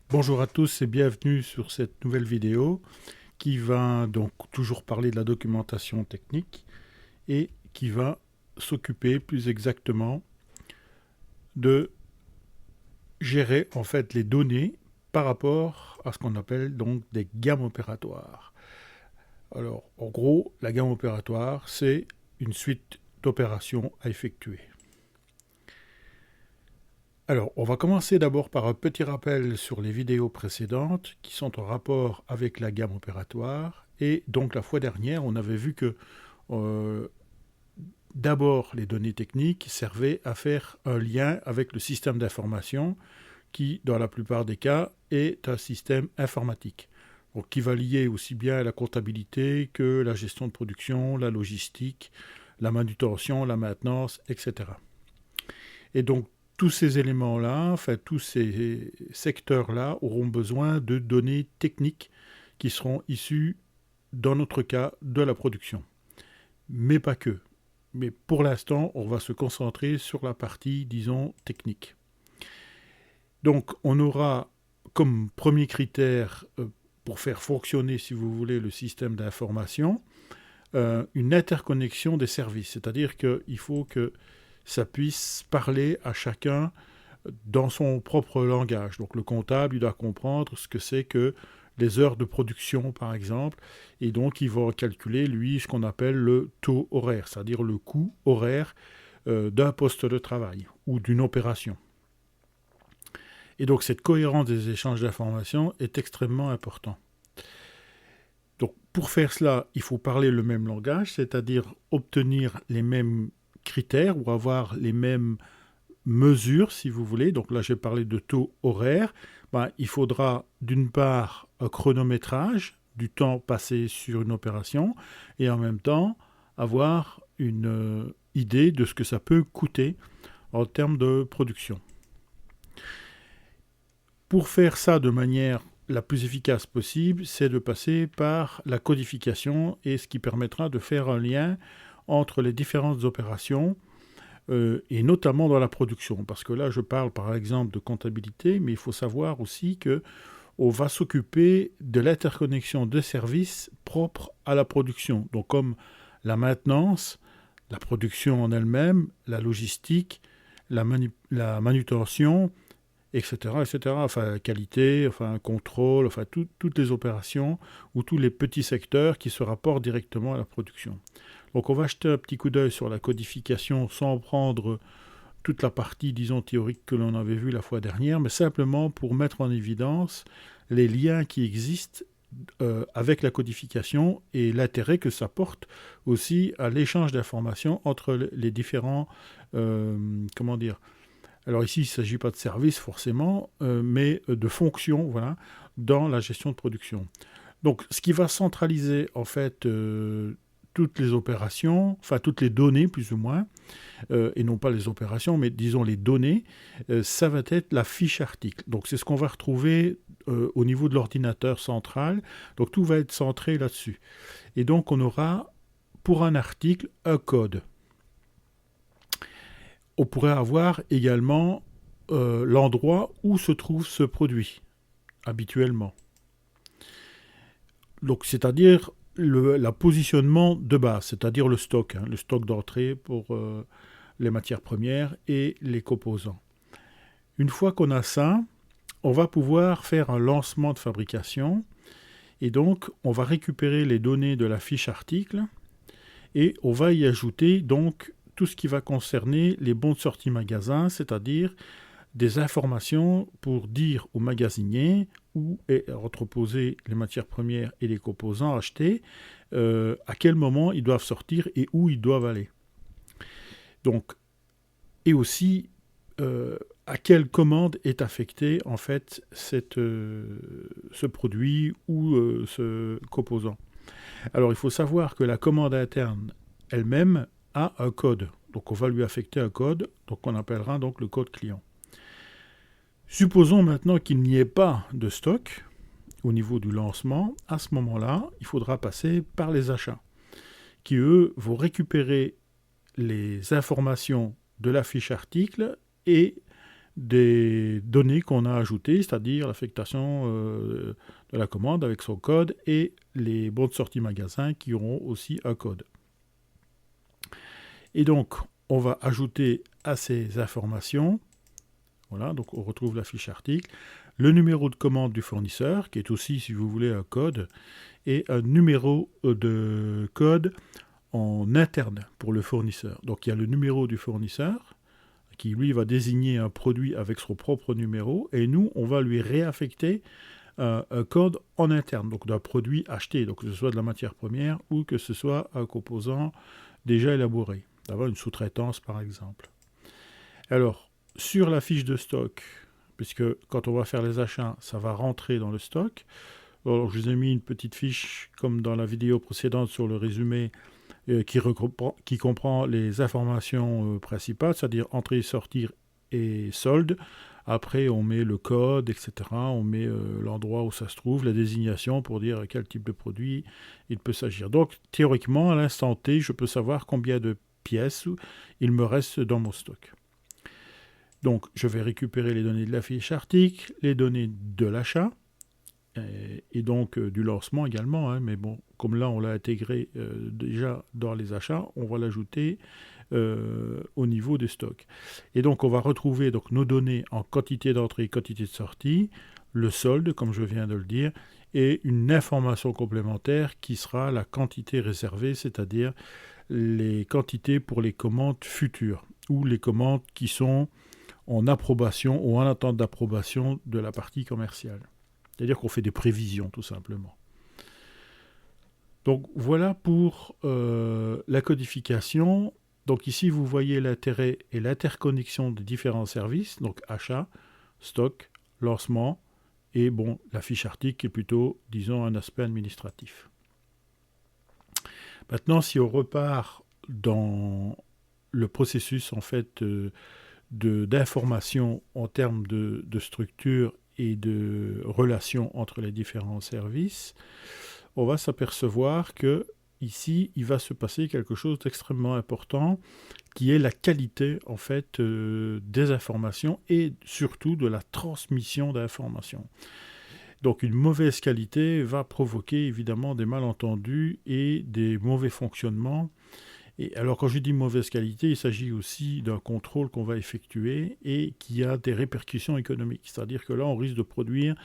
Bonjour à tous et bienvenue sur cette nouvelle vidéo qui va donc toujours parler de la documentation technique et qui va s'occuper plus exactement de gérer en fait les données par rapport à ce qu'on appelle donc des gammes opératoires. Alors en gros, la gamme opératoire c'est une suite d'opérations à effectuer. Alors, on va commencer d'abord par un petit rappel sur les vidéos précédentes qui sont en rapport avec la gamme opératoire. Et donc, la fois dernière, on avait vu que euh, d'abord, les données techniques servaient à faire un lien avec le système d'information qui, dans la plupart des cas, est un système informatique. Donc, qui va lier aussi bien la comptabilité que la gestion de production, la logistique, la manutention, la maintenance, etc. Et donc, tous ces éléments-là, enfin tous ces secteurs-là auront besoin de données techniques qui seront issues, dans notre cas, de la production. Mais pas que. Mais pour l'instant, on va se concentrer sur la partie, disons, technique. Donc, on aura comme premier critère pour faire fonctionner, si vous voulez, le système d'information, une interconnexion des services. C'est-à-dire qu'il faut que ça puisse parler à chacun dans son propre langage. Donc le comptable, il doit comprendre ce que c'est que les heures de production, par exemple, et donc il va calculer, lui, ce qu'on appelle le taux horaire, c'est-à-dire le coût horaire d'un poste de travail ou d'une opération. Et donc cette cohérence des échanges d'informations est extrêmement importante. Donc pour faire cela, il faut parler le même langage, c'est-à-dire obtenir les mêmes critères ou avoir les mêmes mesures, si vous voulez. Donc là, j'ai parlé de taux horaire. Il faudra d'une part un chronométrage du temps passé sur une opération et en même temps avoir une idée de ce que ça peut coûter en termes de production. Pour faire ça de manière la plus efficace possible, c'est de passer par la codification et ce qui permettra de faire un lien entre les différentes opérations et notamment dans la production. Parce que là, je parle par exemple de comptabilité, mais il faut savoir aussi que on va s'occuper de l'interconnexion de services propres à la production. Donc comme la maintenance, la production en elle-même, la logistique, la manutention, etc., etc. Enfin, qualité, enfin, contrôle, enfin, toutes les opérations ou tous les petits secteurs qui se rapportent directement à la production. Donc, on va jeter un petit coup d'œil sur la codification sans prendre toute la partie, disons, théorique que l'on avait vue la fois dernière, mais simplement pour mettre en évidence les liens qui existent avec la codification et l'intérêt que ça porte aussi à l'échange d'informations entre les différents, comment dire, alors ici, il ne s'agit pas de service forcément, mais de fonctions, voilà, dans la gestion de production. Donc, ce qui va centraliser en fait toutes les opérations, enfin toutes les données plus ou moins, et non pas les opérations, mais disons les données, ça va être la fiche article. Donc, c'est ce qu'on va retrouver au niveau de l'ordinateur central. Donc, tout va être centré là-dessus. Et donc, on aura pour un article un code. On pourrait avoir également l'endroit où se trouve ce produit, habituellement. Donc, c'est-à-dire le positionnement de base, c'est-à-dire le stock d'entrée pour les matières premières et les composants. Une fois qu'on a ça, on va pouvoir faire un lancement de fabrication et donc on va récupérer les données de la fiche article et on va y ajouter donc tout ce qui va concerner les bons de sortie magasin, c'est-à-dire des informations pour dire aux magasiniers où est entreposé les matières premières et les composants achetés, à quel moment ils doivent sortir et où ils doivent aller. Donc, et aussi à quelle commande est affecté en fait ce produit ou ce composant. Alors il faut savoir que la commande interne elle-même a un code. Donc on va lui affecter un code, donc on appellera donc le code client. Supposons maintenant qu'il n'y ait pas de stock au niveau du lancement. À ce moment-là, il faudra passer par les achats, qui eux vont récupérer les informations de la fiche article et des données qu'on a ajoutées, c'est-à-dire l'affectation de la commande avec son code et les bons de sortie magasin qui auront aussi un code. Et donc, on va ajouter à ces informations, voilà, donc on retrouve la fiche article, le numéro de commande du fournisseur, qui est aussi, si vous voulez, un code, et un numéro de code en interne pour le fournisseur. Donc il y a le numéro du fournisseur, qui lui va désigner un produit avec son propre numéro, et nous, on va lui réaffecter un code en interne, donc d'un produit acheté, donc que ce soit de la matière première ou que ce soit un composant déjà élaboré, d'avoir une sous-traitance par exemple. Alors, sur la fiche de stock, puisque quand on va faire les achats, ça va rentrer dans le stock. Alors, je vous ai mis une petite fiche, comme dans la vidéo précédente sur le résumé, qui comprend les informations principales, c'est-à-dire entrée, sortir et solde. Après, on met le code, etc. On met l'endroit où ça se trouve, la désignation pour dire quel type de produit il peut s'agir. Donc, théoriquement, à l'instant T, je peux savoir combien de pièces il me reste dans mon stock. Donc, je vais récupérer les données de la fiche article, les données de l'achat, et donc du lancement également, hein, mais bon, comme là on l'a intégré déjà dans les achats, on va l'ajouter au niveau des stocks. Et donc on va retrouver donc, nos données en quantité d'entrée et quantité de sortie, le solde, comme je viens de le dire, et une information complémentaire qui sera la quantité réservée, c'est-à-dire les quantités pour les commandes futures, ou les commandes qui sont en approbation ou en attente d'approbation de la partie commerciale. C'est-à-dire qu'on fait des prévisions, tout simplement. Donc voilà pour la codification. Donc ici, vous voyez l'intérêt et l'interconnexion des différents services, donc achat, stock, lancement, et bon, la fiche article qui est plutôt, disons, un aspect administratif. Maintenant, si on repart dans le processus, en fait, d'information en termes de structure et de relations entre les différents services, on va s'apercevoir que ici, il va se passer quelque chose d'extrêmement important, qui est la qualité en fait des informations et surtout de la transmission d'informations. Donc une mauvaise qualité va provoquer évidemment des malentendus et des mauvais fonctionnements. Et alors quand je dis mauvaise qualité, il s'agit aussi d'un contrôle qu'on va effectuer et qui a des répercussions économiques. C'est-à-dire que là, on risque de produire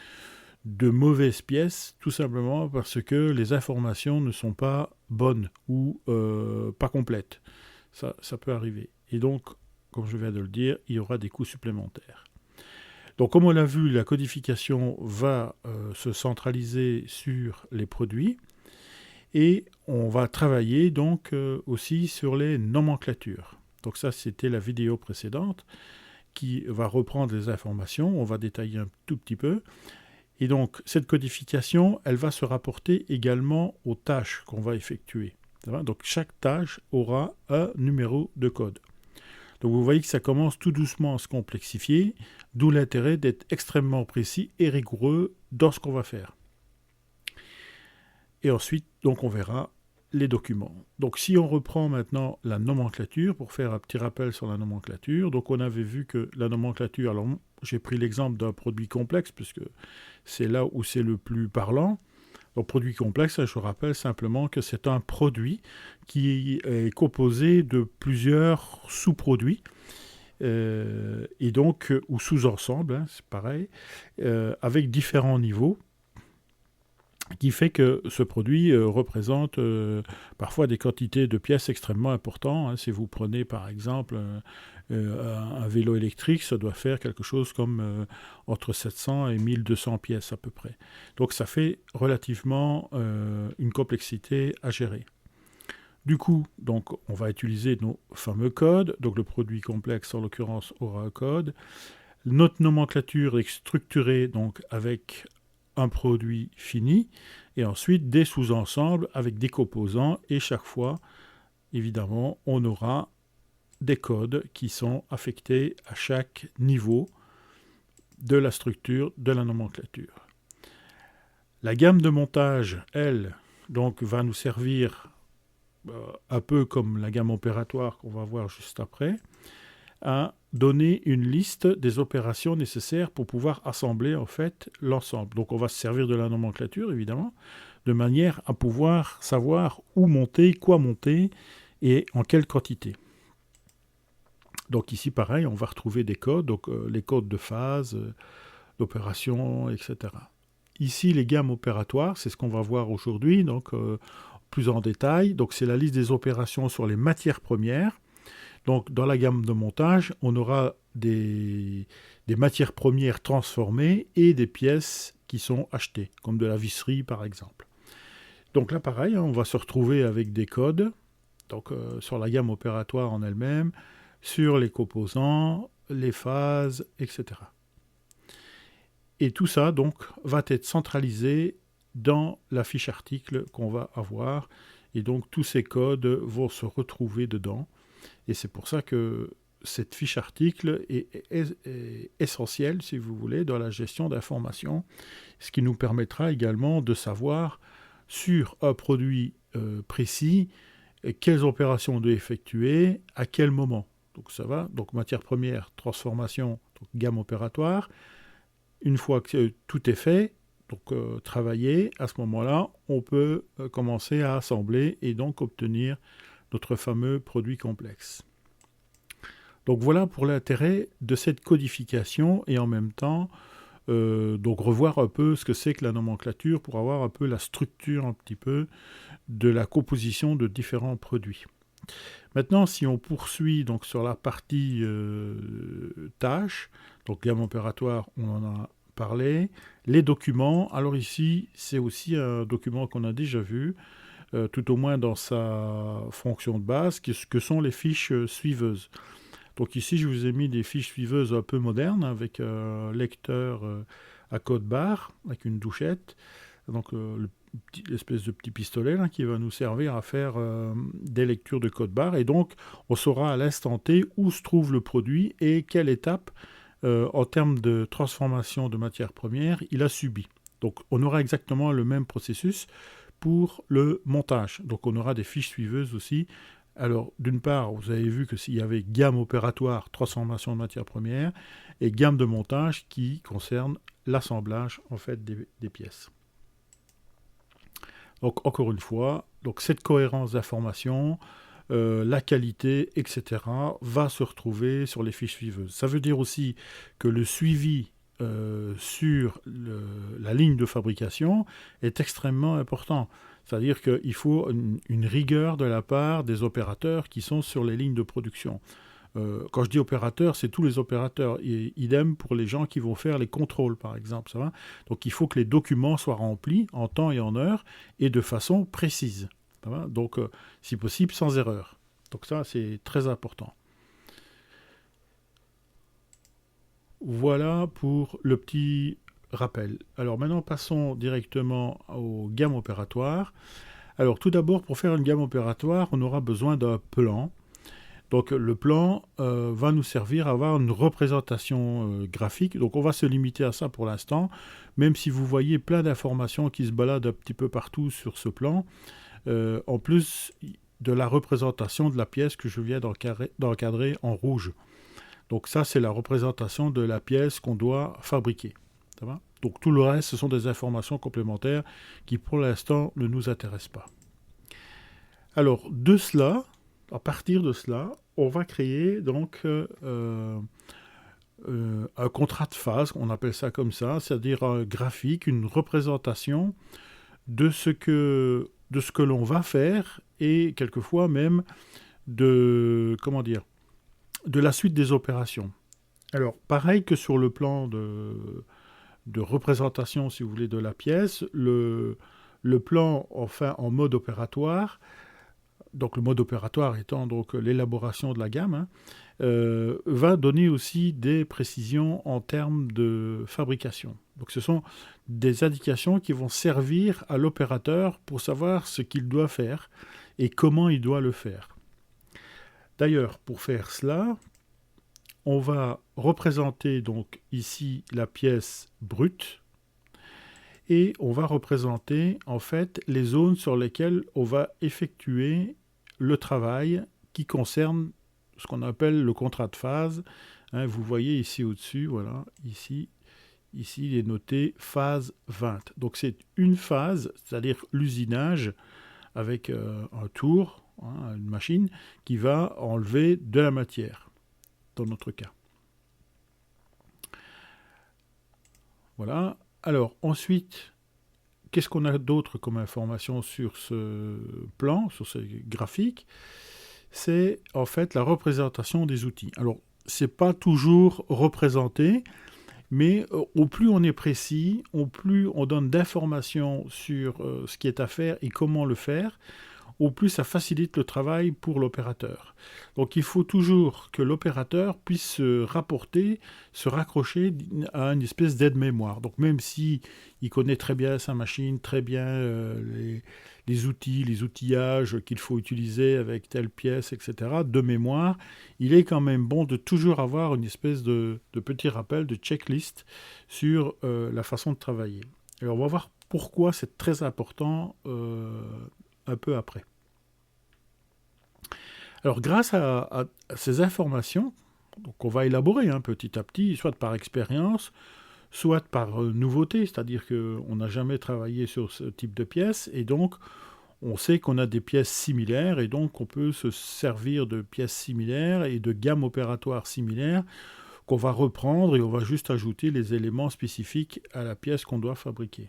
de mauvaises pièces, tout simplement parce que les informations ne sont pas bonnes ou pas complètes. Ça peut arriver. Et donc, comme je viens de le dire, il y aura des coûts supplémentaires. Donc, comme on l'a vu, la codification va se centraliser sur les produits. Et on va travailler donc aussi sur les nomenclatures. Donc ça, c'était la vidéo précédente qui va reprendre les informations. On va détailler un tout petit peu. Et donc, cette codification, elle va se rapporter également aux tâches qu'on va effectuer. Donc, chaque tâche aura un numéro de code. Donc, vous voyez que ça commence tout doucement à se complexifier, d'où l'intérêt d'être extrêmement précis et rigoureux dans ce qu'on va faire. Et ensuite, donc, on verra les documents. Donc, si on reprend maintenant la nomenclature, pour faire un petit rappel sur la nomenclature, donc on avait vu que la nomenclature, alors j'ai pris l'exemple d'un produit complexe, puisque c'est là où c'est le plus parlant. Donc, produit complexe, je rappelle simplement que c'est un produit qui est composé de plusieurs sous-produits, et donc, ou sous-ensembles, hein, c'est pareil, avec différents niveaux, qui fait que ce produit représente parfois des quantités de pièces extrêmement importantes. Hein. Si vous prenez par exemple un vélo électrique, ça doit faire quelque chose comme entre 700 et 1200 pièces à peu près. Donc ça fait relativement une complexité à gérer. Du coup, donc, on va utiliser nos fameux codes. Donc le produit complexe, en l'occurrence, aura un code. Notre nomenclature est structurée donc, avec un produit fini, et ensuite des sous-ensembles avec des composants, et chaque fois, évidemment, on aura des codes qui sont affectés à chaque niveau de la structure de la nomenclature. La gamme de montage, elle, donc, va nous servir un peu comme la gamme opératoire qu'on va voir juste après, à donner une liste des opérations nécessaires pour pouvoir assembler en fait l'ensemble. Donc on va se servir de la nomenclature évidemment, de manière à pouvoir savoir où monter, quoi monter et en quelle quantité. Donc ici pareil, on va retrouver des codes, donc les codes de phase, d'opération, etc. Ici les gammes opératoires, c'est ce qu'on va voir aujourd'hui, donc plus en détail. Donc c'est la liste des opérations sur les matières premières. Donc, dans la gamme de montage, on aura des matières premières transformées et des pièces qui sont achetées, comme de la visserie par exemple. Donc là, pareil, on va se retrouver avec des codes, donc sur la gamme opératoire en elle-même, sur les composants, les phases, etc. Et tout ça, donc, va être centralisé dans la fiche article qu'on va avoir. Et donc, tous ces codes vont se retrouver dedans. Et c'est pour ça que cette fiche article est essentielle, si vous voulez, dans la gestion d'informations, ce qui nous permettra également de savoir sur un produit précis quelles opérations on doit effectuer, à quel moment. Donc ça va, donc matière première, transformation, donc gamme opératoire. Une fois que tout est fait, donc travailler, à ce moment-là, on peut commencer à assembler et donc obtenir notre fameux produit complexe. Donc voilà pour l'intérêt de cette codification et en même temps donc revoir un peu ce que c'est que la nomenclature pour avoir un peu la structure un petit peu de la composition de différents produits. Maintenant, si on poursuit donc sur la partie tâches, donc gamme opératoire, on en a parlé, les documents, alors ici c'est aussi un document qu'on a déjà vu, tout au moins dans sa fonction de base, que sont les fiches suiveuses. Donc ici, je vous ai mis des fiches suiveuses un peu modernes, avec un lecteur à code barre, avec une douchette, donc l'espèce de petit pistolet là, qui va nous servir à faire des lectures de code barre, et donc on saura à l'instant T où se trouve le produit et quelle étape, en termes de transformation de matière première, il a subi. Donc on aura exactement le même processus pour le montage. Donc on aura des fiches suiveuses aussi. Alors d'une part, vous avez vu que s'il y avait gamme opératoire, transformation de matière première, et gamme de montage qui concerne l'assemblage en fait des pièces. Donc encore une fois, donc cette cohérence d'information, la qualité, etc., va se retrouver sur les fiches suiveuses. Ça veut dire aussi que le suivi sur la ligne de fabrication est extrêmement important. C'est-à-dire qu'il faut une rigueur de la part des opérateurs qui sont sur les lignes de production. Quand je dis opérateurs, c'est tous les opérateurs. Et idem pour les gens qui vont faire les contrôles, par exemple. Ça va. Donc il faut que les documents soient remplis en temps et en heure et de façon précise. Ça va. Donc si possible, sans erreur. Donc ça, c'est très important. Voilà pour le petit rappel. Alors maintenant, passons directement aux gammes opératoires. Alors tout d'abord, pour faire une gamme opératoire, on aura besoin d'un plan. Donc le plan va nous servir à avoir une représentation graphique. Donc on va se limiter à ça pour l'instant, même si vous voyez plein d'informations qui se baladent un petit peu partout sur ce plan, en plus de la représentation de la pièce que je viens d'encadrer en rouge. Donc ça, c'est la représentation de la pièce qu'on doit fabriquer. Ça va ? Donc tout le reste, ce sont des informations complémentaires qui, pour l'instant, ne nous intéressent pas. Alors, de cela, à partir de cela, on va créer donc un contrat de phase, on appelle ça comme ça, c'est-à-dire un graphique, une représentation de ce que l'on va faire et quelquefois même de la suite des opérations. Alors, pareil que sur le plan de représentation, si vous voulez, de la pièce, le plan, enfin, en mode opératoire, donc le mode opératoire étant donc l'élaboration de la gamme, va donner aussi des précisions en termes de fabrication. Donc ce sont des indications qui vont servir à l'opérateur pour savoir ce qu'il doit faire et comment il doit le faire. D'ailleurs, pour faire cela, on va représenter donc ici la pièce brute et on va représenter en fait les zones sur lesquelles on va effectuer le travail qui concerne ce qu'on appelle le contrat de phase. Hein, vous voyez ici au-dessus, voilà, ici, il est noté phase 20. Donc c'est une phase, c'est-à-dire l'usinage avec un tour, hein, une machine, qui va enlever de la matière, dans notre cas. Voilà. Alors ensuite, qu'est-ce qu'on a d'autre comme information sur ce plan, sur ce graphique? C'est en fait la représentation des outils. Alors, c'est pas toujours représenté, mais au plus on est précis, au plus on donne d'informations sur ce qui est à faire et comment le faire, au plus ça facilite le travail pour l'opérateur. Donc il faut toujours que l'opérateur puisse se rapporter, se raccrocher à une espèce d'aide-mémoire. Donc même si il connaît très bien sa machine, très bien les outils, les outillages qu'il faut utiliser avec telle pièce, etc., de mémoire, il est quand même bon de toujours avoir une espèce de petit rappel, de checklist sur la façon de travailler. Alors on va voir pourquoi c'est très important un peu après. Alors grâce à ces informations, donc on va élaborer petit à petit, soit par expérience, soit par nouveauté, c'est-à-dire qu'on n'a jamais travaillé sur ce type de pièces, et donc on sait qu'on a des pièces similaires, et donc on peut se servir de pièces similaires et de gammes opératoires similaires qu'on va reprendre, et on va juste ajouter les éléments spécifiques à la pièce qu'on doit fabriquer.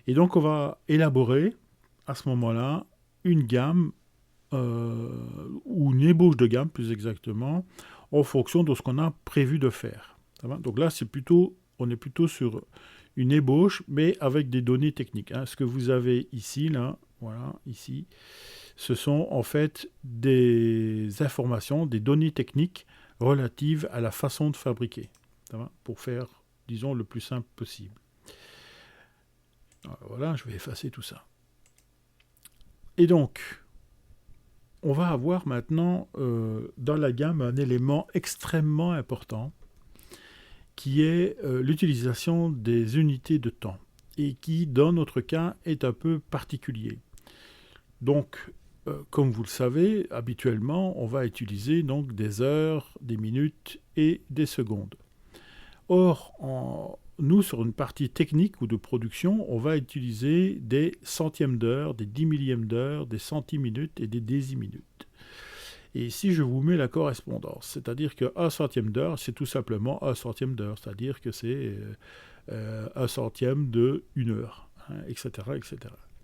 Et donc on va élaborer à ce moment-là une gamme ou une ébauche de gamme plus exactement en fonction de ce qu'on a prévu de faire. Donc là on est plutôt sur une ébauche mais avec des données techniques. Hein. Ce que vous avez ici, là, voilà, ici, ce sont en fait des informations, des données techniques relatives à la façon de fabriquer, pour faire, disons, le plus simple possible. Alors voilà, je vais effacer tout ça. Et donc, on va avoir maintenant dans la gamme un élément extrêmement important qui est l'utilisation des unités de temps et qui, dans notre cas, est un peu particulier. Donc, comme vous le savez, habituellement, on va utiliser donc des heures, des minutes et des secondes. Or, nous, sur une partie technique ou de production, on va utiliser des centièmes d'heure, des dix millièmes d'heure, des centiminutes et des déciminutes. Et ici, je vous mets la correspondance. C'est-à-dire qu'un centième d'heure, c'est tout simplement un centième d'heure. C'est-à-dire que c'est un centième de une heure, hein, etc., etc.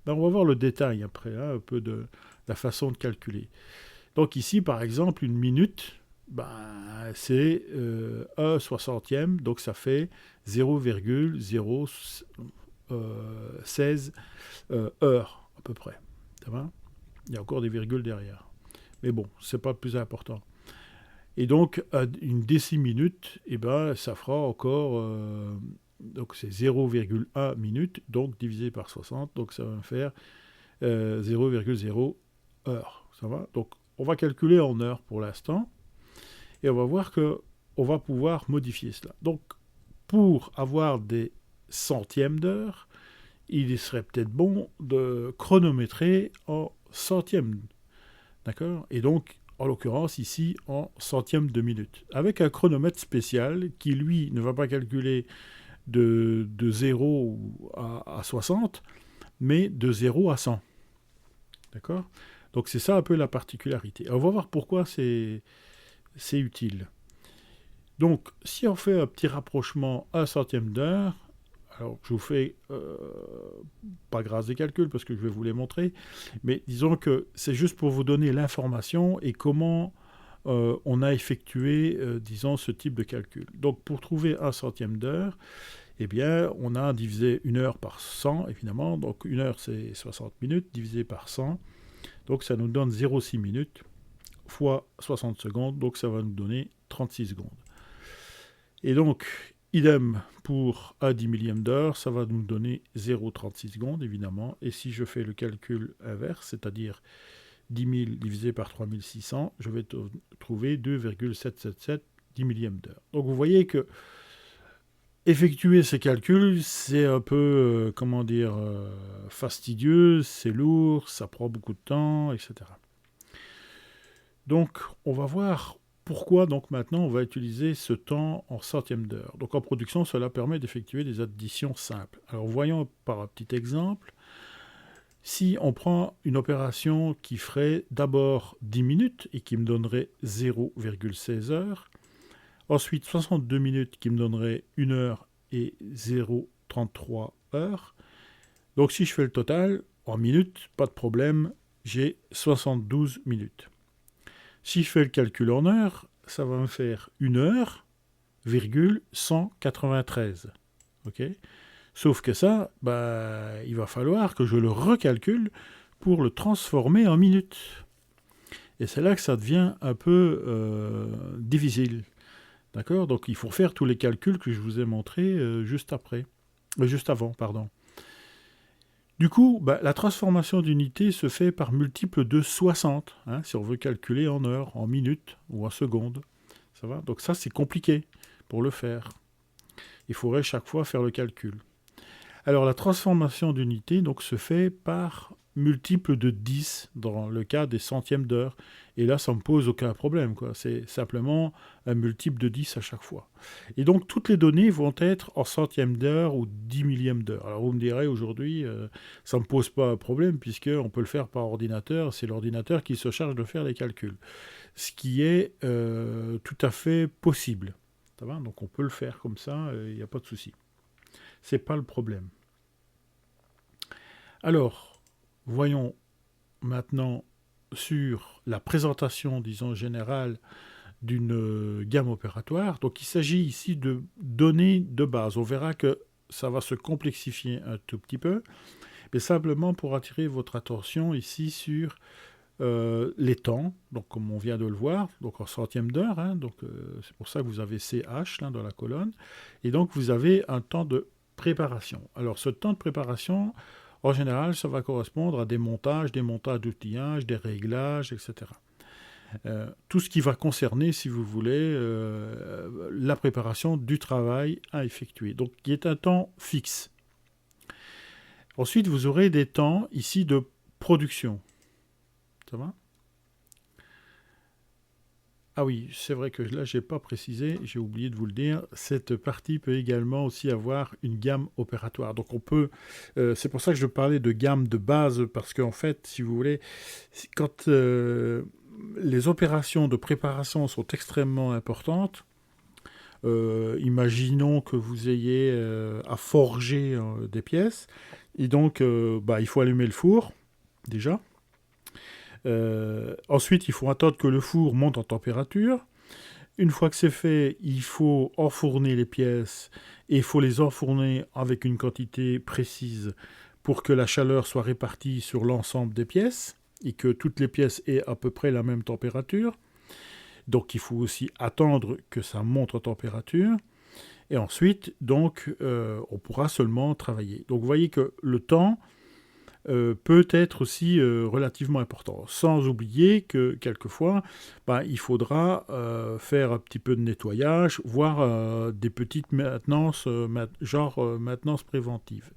Ben, on va voir le détail après, hein, un peu de la façon de calculer. Donc ici, par exemple, une minute, c'est un soixantième, donc ça fait 0,016 heures à peu près. Ça va ? Il y a encore des virgules derrière. Mais bon, c'est pas le plus important. Et donc, une déciminute, ça fera encore... donc c'est 0,1 minute, donc divisé par 60, donc ça va me faire 0,0 heures. Ça va ? Donc, on va calculer en heures pour l'instant. Et on va voir qu'on va pouvoir modifier cela. Donc, pour avoir des centièmes d'heure, il serait peut-être bon de chronométrer en centièmes. D'accord ? Et donc, en l'occurrence, ici, en centièmes de minute. Avec un chronomètre spécial qui, lui, ne va pas calculer de 0 à 60, mais de 0 à 100. D'accord ? Donc, c'est ça un peu la particularité. Alors, on va voir pourquoi c'est utile. Donc, si on fait un petit rapprochement à un centième d'heure, alors je vous fais pas grâce des calculs parce que je vais vous les montrer, mais disons que c'est juste pour vous donner l'information et comment on a effectué, disons, ce type de calcul. Donc, pour trouver un centième d'heure, on a divisé une heure par 100, évidemment. Donc, une heure, c'est 60 minutes, divisé par 100. Donc, ça nous donne 0,6 minutes fois 60 secondes, donc ça va nous donner 36 secondes. Et donc, idem pour un 10 millième d'heure, ça va nous donner 0,36 secondes, évidemment. Et si je fais le calcul inverse, c'est-à-dire 10 000 divisé par 3600, je vais trouver 2,777 10 millièmes d'heure. Donc, vous voyez que effectuer ces calculs, c'est un peu, fastidieux, c'est lourd, ça prend beaucoup de temps, etc. Donc, on va voir pourquoi donc maintenant on va utiliser ce temps en centième d'heure. Donc en production, cela permet d'effectuer des additions simples. Alors voyons par un petit exemple. Si on prend une opération qui ferait d'abord 10 minutes et qui me donnerait 0,16 heures, ensuite 62 minutes qui me donnerait 1 heure et 0,33 heures. Donc si je fais le total en minutes, pas de problème, j'ai 72 minutes. Si je fais le calcul en heures, ça va me faire 1 heure, 193. Ok. Sauf que ça, il va falloir que je le recalcule pour le transformer en minutes. Et c'est là que ça devient un peu difficile. D'accord. Donc il faut faire tous les calculs que je vous ai montrés juste avant, pardon. Du coup, la transformation d'unité se fait par multiple de 60, si on veut calculer en heures, en minutes ou en secondes. Ça va. Donc ça, c'est compliqué pour le faire. Il faudrait chaque fois faire le calcul. Alors la transformation d'unité donc, se fait par multiple de 10 dans le cas des centièmes d'heure. Et là, ça ne me pose aucun problème, quoi. C'est simplement un multiple de 10 à chaque fois. Et donc, toutes les données vont être en centièmes d'heure ou 10 millièmes d'heure. Alors, vous me direz, aujourd'hui, ça ne me pose pas un problème, puisqu'on peut le faire par ordinateur. C'est l'ordinateur qui se charge de faire les calculs. Ce qui est tout à fait possible. Ça va. Donc, on peut le faire comme ça, il n'y a pas de souci. C'est pas le problème. Alors, voyons maintenant sur la présentation, disons, générale d'une gamme opératoire. Donc, il s'agit ici de données de base. On verra que ça va se complexifier un tout petit peu, mais simplement pour attirer votre attention ici sur les temps, donc comme on vient de le voir, donc en centième d'heure, c'est pour ça que vous avez CH là, dans la colonne, et donc vous avez un temps de préparation. Alors ce temps de préparation, en général, ça va correspondre à des montages d'outillage, des réglages, etc. Tout ce qui va concerner, si vous voulez, la préparation du travail à effectuer. Donc, qui est un temps fixe. Ensuite, vous aurez des temps ici de production. Ça va ? Ah oui, c'est vrai que là, je n'ai pas précisé, j'ai oublié de vous le dire, cette partie peut également aussi avoir une gamme opératoire. Donc on peut, c'est pour ça que je parlais de gamme de base, parce qu'en fait, si vous voulez, quand les opérations de préparation sont extrêmement importantes, imaginons que vous ayez à forger des pièces, et donc il faut allumer le four, déjà. Ensuite, il faut attendre que le four monte en température. Une fois que c'est fait, il faut enfourner les pièces et il faut les enfourner avec une quantité précise pour que la chaleur soit répartie sur l'ensemble des pièces et que toutes les pièces aient à peu près la même température. Donc il faut aussi attendre que ça monte en température. Et ensuite, donc, on pourra seulement travailler. Donc vous voyez que le temps peut être aussi relativement important. Sans oublier que quelquefois, il faudra faire un petit peu de nettoyage, voire des petites maintenances, maintenance préventive.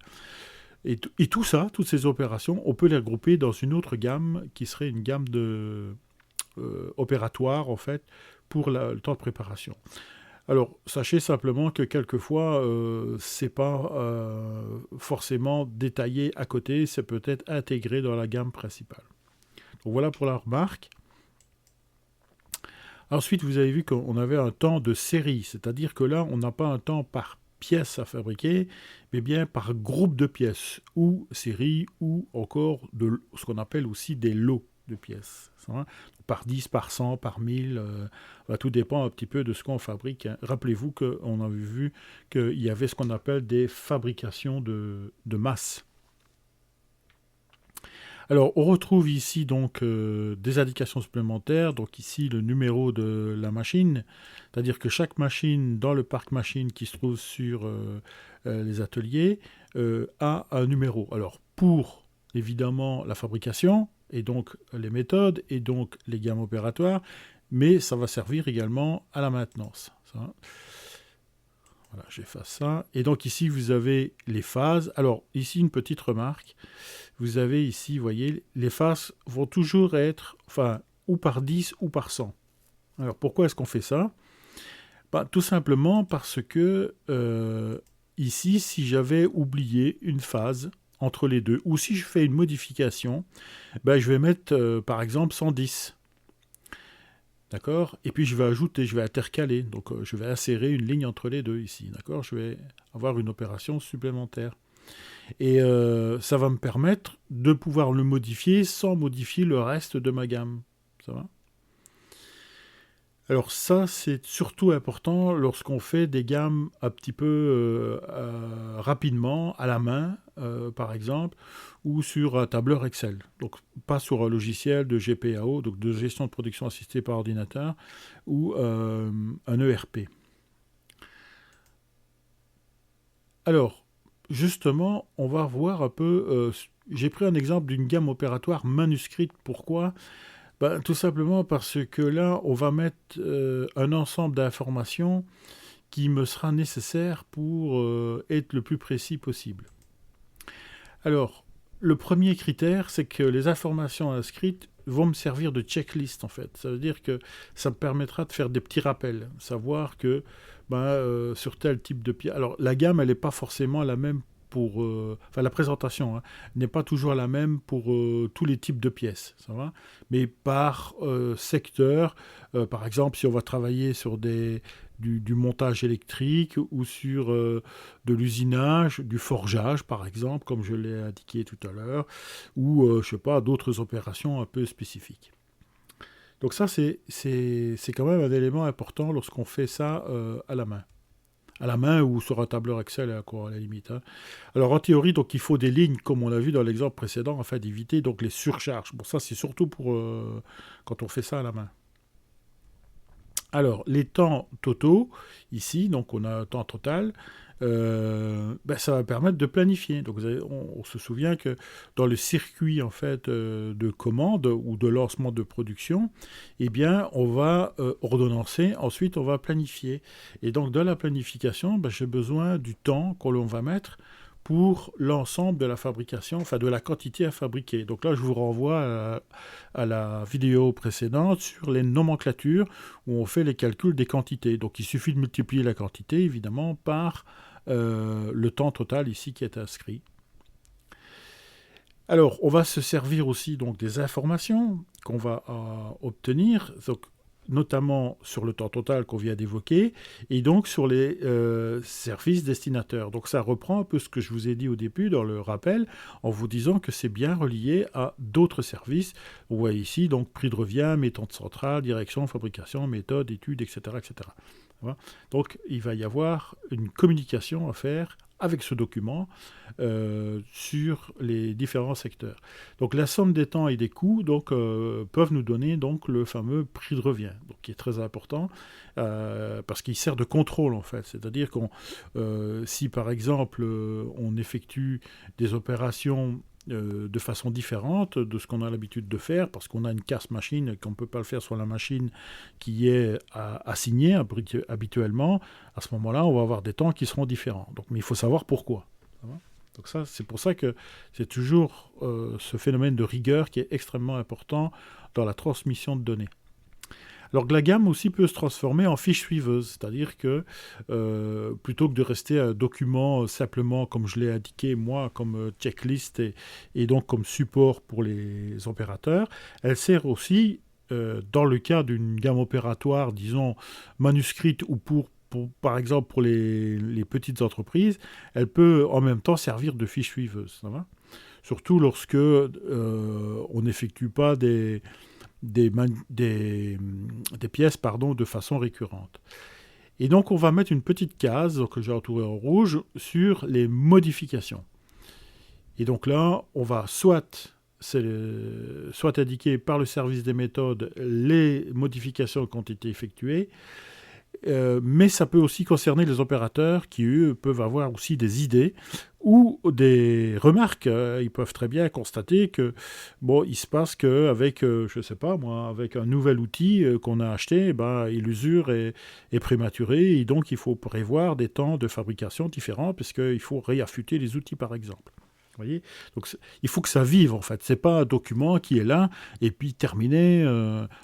Et tout ça, toutes ces opérations, on peut les regrouper dans une autre gamme qui serait une gamme de opératoire, en fait, pour le temps de préparation. Alors, sachez simplement que quelquefois, c'est pas forcément détaillé à côté, c'est peut-être intégré dans la gamme principale. Donc voilà pour la remarque. Ensuite, vous avez vu qu'on avait un temps de série, c'est-à-dire que là, on n'a pas un temps par pièce à fabriquer, mais bien par groupe de pièces, ou série, ou encore de ce qu'on appelle aussi des lots de pièces. Par 10, par 100, par 1000, tout dépend un petit peu de ce qu'on fabrique. Rappelez-vous qu'on avait vu qu'il y avait ce qu'on appelle des fabrications de masse. Alors, on retrouve ici donc des indications supplémentaires. Donc ici, le numéro de la machine, c'est-à-dire que chaque machine dans le parc machine qui se trouve sur les ateliers a un numéro. Alors, pour évidemment la fabrication, et donc les méthodes, et donc les gammes opératoires, mais ça va servir également à la maintenance. Ça. Voilà, j'efface ça. Et donc ici, vous avez les phases. Alors, ici, une petite remarque. Vous avez ici, vous voyez, les phases vont toujours être... Enfin, ou par 10 ou par 100. Alors pourquoi est-ce qu'on fait ça? Tout simplement parce que ici, si j'avais oublié une phase entre les deux, ou si je fais une modification, je vais mettre par exemple 110. D'accord? Et puis je vais ajouter, je vais intercaler. Donc je vais insérer une ligne entre les deux ici. D'accord? Je vais avoir une opération supplémentaire. Et ça va me permettre de pouvoir le modifier sans modifier le reste de ma gamme. Ça va? Alors ça, c'est surtout important lorsqu'on fait des gammes un petit peu rapidement, à la main, par exemple, ou sur un tableur Excel. Donc pas sur un logiciel de GPAO, donc de gestion de production assistée par ordinateur, ou un ERP. Alors, justement, on va voir un peu... j'ai pris un exemple d'une gamme opératoire manuscrite. Pourquoi ? Tout simplement parce que là, on va mettre un ensemble d'informations qui me sera nécessaire pour être le plus précis possible. Alors, le premier critère, c'est que les informations inscrites vont me servir de checklist, en fait. Ça veut dire que ça me permettra de faire des petits rappels, savoir que sur tel type de pièce... Alors, la gamme, elle n'est pas forcément la même pour... la présentation n'est pas toujours la même pour tous les types de pièces, ça va ? Mais par secteur, par exemple, si on va travailler sur du montage électrique ou sur de l'usinage, du forgeage, par exemple, comme je l'ai indiqué tout à l'heure, ou, je sais pas, d'autres opérations un peu spécifiques. Donc ça, c'est quand même un élément important lorsqu'on fait ça à la main. À la main ou sur un tableur Excel, à la limite. Alors en théorie, donc il faut des lignes, comme on l'a vu dans l'exemple précédent, afin d'éviter donc les surcharges. Bon, ça c'est surtout pour quand on fait ça à la main. Alors les temps totaux, ici, donc on a un temps total, ça va permettre de planifier. Donc on se souvient que dans le circuit en fait de commande ou de lancement de production, on va ordonnancer, ensuite on va planifier. Et donc dans la planification, j'ai besoin du temps qu'on va mettre pour l'ensemble de la fabrication, enfin de la quantité à fabriquer. Donc là, je vous renvoie à la vidéo précédente sur les nomenclatures où on fait les calculs des quantités. Donc il suffit de multiplier la quantité, évidemment, par le temps total ici qui est inscrit. Alors, on va se servir aussi donc des informations qu'on va obtenir, donc, notamment sur le temps total qu'on vient d'évoquer, et donc sur les services destinataires. Donc ça reprend un peu ce que je vous ai dit au début dans le rappel, en vous disant que c'est bien relié à d'autres services. Vous voyez ici, donc prix de revient, méthode centrale, direction, fabrication, méthode, études, etc. etc. Voilà. Donc il va y avoir une communication à faire avec ce document sur les différents secteurs. Donc la somme des temps et des coûts peuvent nous donner donc le fameux prix de revient, donc, qui est très important parce qu'il sert de contrôle en fait. C'est-à-dire si par exemple on effectue des opérations de façon différente de ce qu'on a l'habitude de faire, parce qu'on a une casse machine et qu'on ne peut pas le faire sur la machine qui est assignée habituellement, à ce moment-là, on va avoir des temps qui seront différents. Donc, mais il faut savoir pourquoi. Donc ça, c'est pour ça que c'est toujours ce phénomène de rigueur qui est extrêmement important dans la transmission de données. Alors que la gamme aussi peut se transformer en fiche suiveuse, c'est-à-dire que plutôt que de rester un document simplement, comme je l'ai indiqué moi, comme checklist et donc comme support pour les opérateurs, elle sert aussi, dans le cas d'une gamme opératoire, disons, manuscrite ou par exemple pour les petites entreprises, elle peut en même temps servir de fiche suiveuse. Ça va ? Surtout lorsque on n'effectue pas des pièces de façon récurrente. Et donc on va mettre une petite case que j'ai entourée en rouge sur les modifications. Et donc là, on va soit indiquer par le service des méthodes les modifications qui ont été effectuées, mais ça peut aussi concerner les opérateurs qui, eux, peuvent avoir aussi des idées ou des remarques. Ils peuvent très bien constater que, il se passe qu'avec, je sais pas moi, avec un nouvel outil qu'on a acheté, l'usure est prématurée et donc il faut prévoir des temps de fabrication différents parce qu'il faut réaffûter les outils, par exemple. Vous voyez? Donc il faut que ça vive en fait. C'est pas un document qui est là et puis terminé,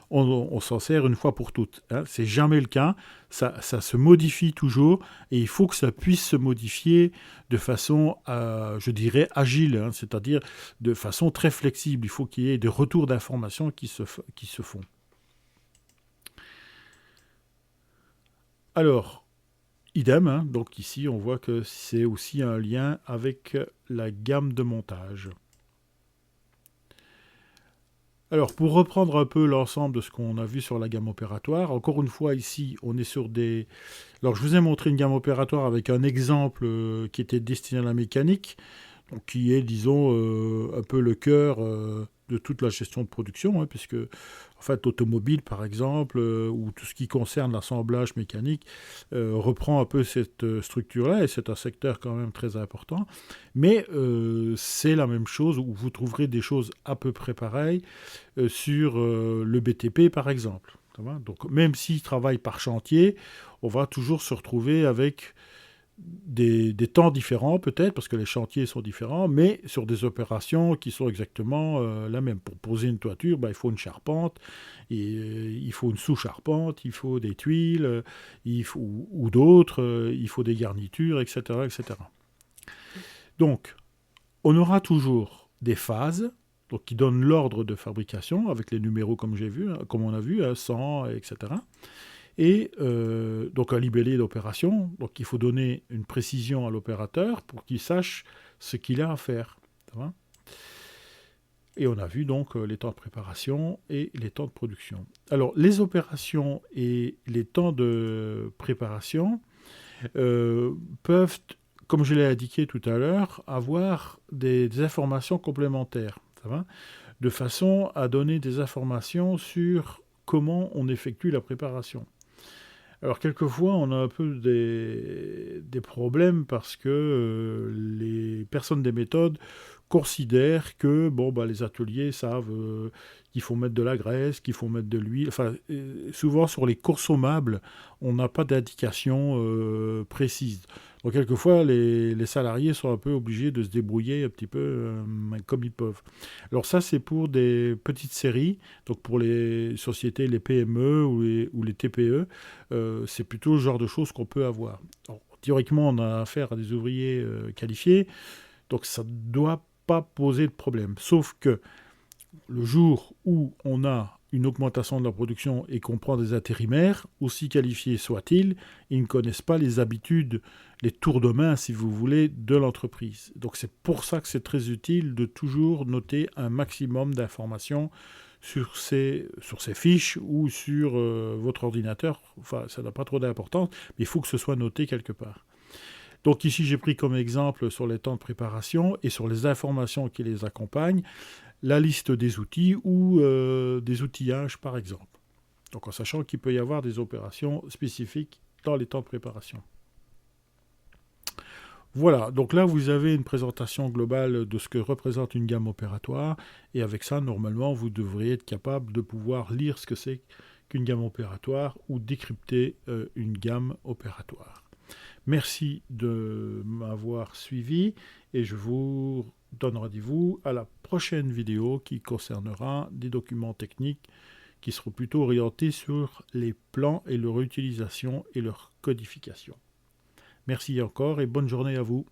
on s'en sert une fois pour toutes. Hein. C'est jamais le cas. Ça se modifie toujours et il faut que ça puisse se modifier de façon, je dirais, agile, hein, c'est-à-dire de façon très flexible. Il faut qu'il y ait des retours d'informations qui se font. Alors, idem, hein, donc ici on voit que c'est aussi un lien avec la gamme de montage. Alors, pour reprendre un peu l'ensemble de ce qu'on a vu sur la gamme opératoire, encore une fois, ici, on est sur des... Alors, je vous ai montré une gamme opératoire avec un exemple qui était destiné à la mécanique, donc qui est, disons, un peu le cœur de toute la gestion de production, hein, puisque, en fait, automobile, par exemple, ou tout ce qui concerne l'assemblage mécanique, reprend un peu cette structure-là, et c'est un secteur quand même très important. Mais c'est la même chose, où vous trouverez des choses à peu près pareilles sur le BTP, par exemple. Donc, même s'ils travaillent par chantier, on va toujours se retrouver avec des temps différents peut-être, parce que les chantiers sont différents, mais sur des opérations qui sont exactement la même. Pour poser une toiture, il faut une charpente, il faut une sous-charpente, il faut des tuiles, ou d'autres, il faut des garnitures, etc., etc. Donc, on aura toujours des phases donc qui donnent l'ordre de fabrication, avec les numéros comme comme on a vu, 100, etc. Et donc un libellé d'opération, donc il faut donner une précision à l'opérateur pour qu'il sache ce qu'il a à faire. Et on a vu donc les temps de préparation et les temps de production. Alors les opérations et les temps de préparation peuvent, comme je l'ai indiqué tout à l'heure, avoir des informations complémentaires, de façon à donner des informations sur comment on effectue la préparation. Alors quelquefois on a un peu des problèmes parce que les personnes des méthodes considèrent que les ateliers savent qu'il faut mettre de la graisse, qu'il faut mettre de l'huile. Enfin, souvent sur les consommables, on n'a pas d'indication précise. Donc quelquefois les salariés sont un peu obligés de se débrouiller un petit peu comme ils peuvent. Alors ça c'est pour des petites séries, donc pour les sociétés, les PME ou les TPE, c'est plutôt le genre de choses qu'on peut avoir. Alors, théoriquement on a affaire à des ouvriers qualifiés, donc ça ne doit pas poser de problème. Sauf que le jour où on a une augmentation de la production et qu'on prend des intérimaires, aussi qualifiés soient-ils, ils ne connaissent pas les habitudes, les tours de main, si vous voulez, de l'entreprise. Donc c'est pour ça que c'est très utile de toujours noter un maximum d'informations sur ces fiches ou sur votre ordinateur. Enfin, ça n'a pas trop d'importance, mais il faut que ce soit noté quelque part. Donc ici, j'ai pris comme exemple sur les temps de préparation et sur les informations qui les accompagnent, la liste des outils ou des outillages, par exemple. Donc en sachant qu'il peut y avoir des opérations spécifiques dans les temps de préparation. Voilà, donc là vous avez une présentation globale de ce que représente une gamme opératoire, et avec ça, normalement, vous devriez être capable de pouvoir lire ce que c'est qu'une gamme opératoire ou décrypter une gamme opératoire. Merci de m'avoir suivi et je vous donne rendez-vous à la prochaine vidéo qui concernera des documents techniques qui seront plutôt orientés sur les plans et leur utilisation et leur codification. Merci encore et bonne journée à vous.